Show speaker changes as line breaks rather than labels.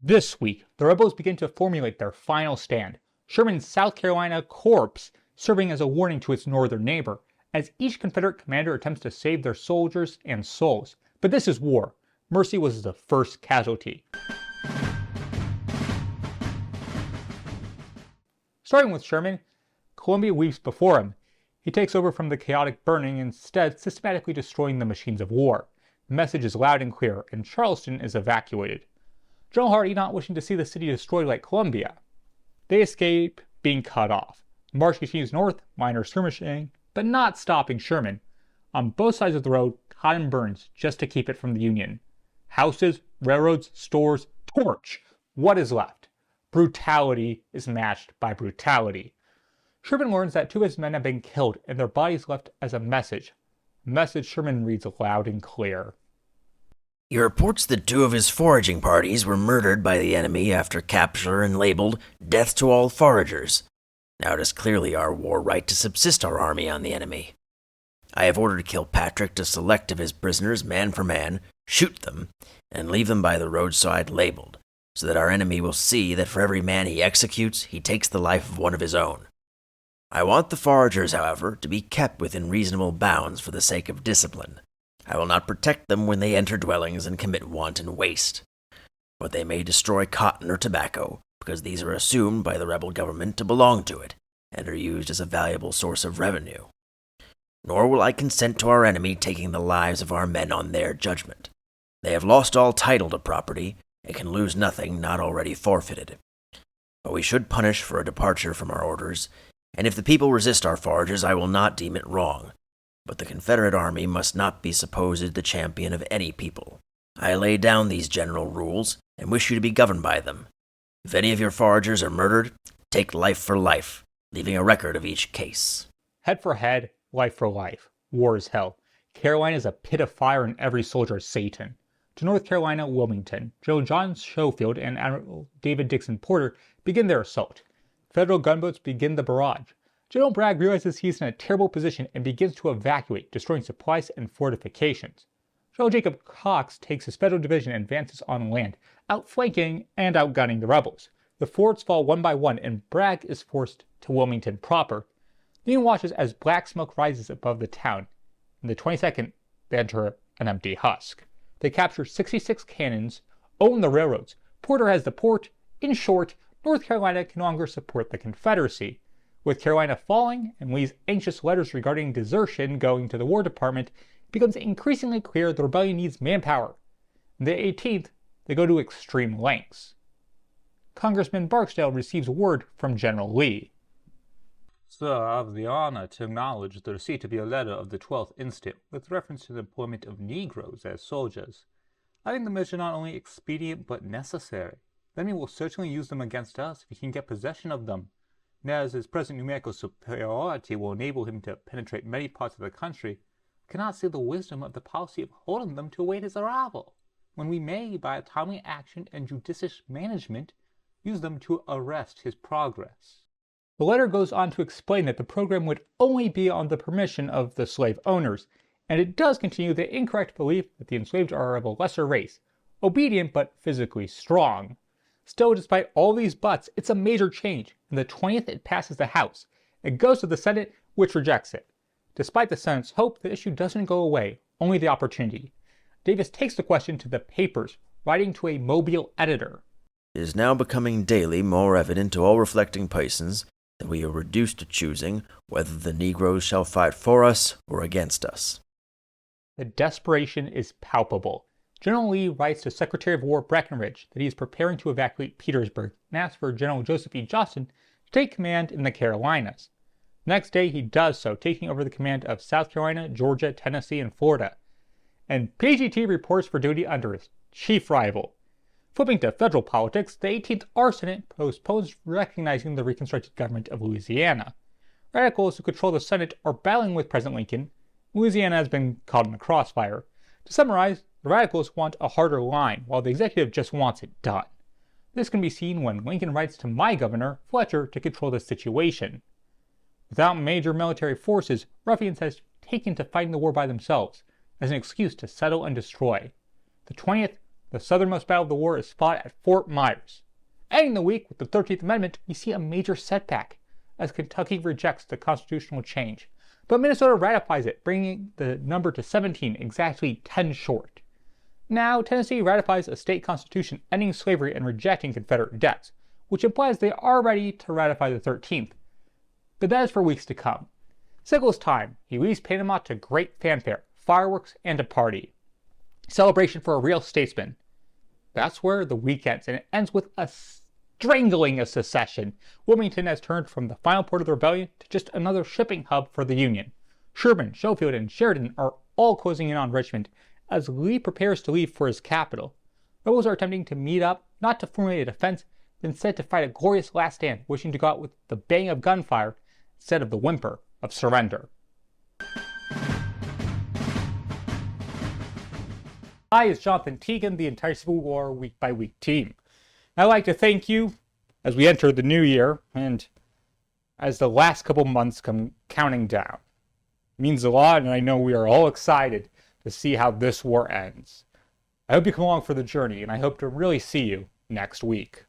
This week, the rebels begin to formulate their final stand, Sherman's South Carolina Corps serving as a warning to its northern neighbor, as each Confederate commander attempts to save their soldiers and souls. But this is war. Mercy was the first casualty. Starting with Sherman, Columbia weeps before him. He takes over from the chaotic burning, instead systematically destroying the machines of war. The message is loud and clear, and Charleston is evacuated. General Hardee not wishing to see the city destroyed like Columbia. They escape being cut off. The march continues north, minor skirmishing, but not stopping Sherman. On both sides of the road, cotton burns just to keep it from the Union. Houses, railroads, stores, torch. What is left? Brutality is matched by brutality. Sherman learns that two of his men have been killed and their bodies left as a message. A message Sherman reads loud and clear.
He reports that two of his foraging parties were murdered by the enemy after capture and labeled "Death to all foragers." Now it is clearly our war right to subsist our army on the enemy. I have ordered Kilpatrick to select of his prisoners man for man, shoot them, and leave them by the roadside labeled, so that our enemy will see that for every man he executes, he takes the life of one of his own. I want the foragers, however, to be kept within reasonable bounds for the sake of discipline. I will not protect them when they enter dwellings and commit wanton waste. But they may destroy cotton or tobacco, because these are assumed by the rebel government to belong to it, and are used as a valuable source of revenue. Nor will I consent to our enemy taking the lives of our men on their judgment. They have lost all title to property, and can lose nothing not already forfeited. But we should punish for a departure from our orders, and if the people resist our foragers, I will not deem it wrong. But the Confederate Army must not be supposed the champion of any people. I lay down these general rules, and wish you to be governed by them. If any of your foragers are murdered, take life for life, leaving a record of each case.
Head for head, life for life. War is hell. Carolina is a pit of fire and every soldier is Satan. To North Carolina, Wilmington, General John Schofield and Admiral David Dixon Porter begin their assault. Federal gunboats begin the barrage. General Bragg realizes he's in a terrible position and begins to evacuate, destroying supplies and fortifications. General Jacob Cox takes his federal division and advances on land, outflanking and outgunning the rebels. The forts fall one by one and Bragg is forced to Wilmington proper. The Union watches as black smoke rises above the town. In the 22nd, they enter an empty husk. They capture 66 cannons, own the railroads. Porter has the port. In short, North Carolina can no longer support the Confederacy. With Carolina falling and Lee's anxious letters regarding desertion going to the War Department, it becomes increasingly clear the rebellion needs manpower. On the 18th, they go to extreme lengths. Congressman Barksdale receives word from General Lee.
Sir, I have the honor to acknowledge the receipt of your letter of the 12th instant with reference to the employment of Negroes as soldiers. I think the measure not only expedient but necessary. The enemy will certainly use them against us if he can get possession of them. And as his present numerical superiority will enable him to penetrate many parts of the country, I cannot see the wisdom of the policy of holding them to await his arrival, when we may, by timely action and judicious management, use them to arrest his progress.
The letter goes on to explain that the program would only be on the permission of the slave owners, and it does continue the incorrect belief that the enslaved are of a lesser race, obedient but physically strong. Still, despite all these buts, it's a major change. On the 20th, it passes the House. It goes to the Senate, which rejects it. Despite the Senate's hope, the issue doesn't go away, only the opportunity. Davis takes the question to the papers, writing to a Mobile editor.
It is now becoming daily more evident to all reflecting persons that we are reduced to choosing whether the Negroes shall fight for us or against us.
The desperation is palpable. General Lee writes to Secretary of War Breckinridge that he is preparing to evacuate Petersburg and asks for General Joseph E. Johnston to take command in the Carolinas. The next day he does so, taking over the command of South Carolina, Georgia, Tennessee, and Florida. And PGT reports for duty under his chief rival. Flipping to federal politics, the 18th R Senate postpones recognizing the reconstructed government of Louisiana. Radicals who control the Senate are battling with President Lincoln. Louisiana has been caught in the crossfire. To summarize, the Radicals want a harder line, while the executive just wants it done. This can be seen when Lincoln writes to my governor, Fletcher, to control the situation. Without major military forces, ruffians have taken to fighting the war by themselves, as an excuse to settle and destroy. The 20th The southernmost battle of the war is fought at Fort Myers. Ending the week with the 13th Amendment, we see a major setback, as Kentucky rejects the constitutional change. But Minnesota ratifies it, bringing the number to 17, exactly 10 short. Now, Tennessee ratifies a state constitution ending slavery and rejecting Confederate debts, which implies they are ready to ratify the 13th. But that is for weeks to come. Sigel's time, he leaves Panama to great fanfare, fireworks, and a party. Celebration for a real statesman. That's where the week ends, and it ends with a strangling of secession. Wilmington has turned from the final port of the rebellion to just another shipping hub for the Union. Sherman, Schofield, and Sheridan are all closing in on Richmond as Lee prepares to leave for his capital. Rebels are attempting to meet up, not to formulate a defense, but instead to fight a glorious last stand, wishing to go out with the bang of gunfire instead of the whimper of surrender. Hi, it's Jonathan Teagan, the entire Civil War Week by Week team. I'd like to thank you as we enter the new year and as the last couple months come counting down. It means a lot, and I know we are all excited to see how this war ends. I hope you come along for the journey, and I hope to really see you next week.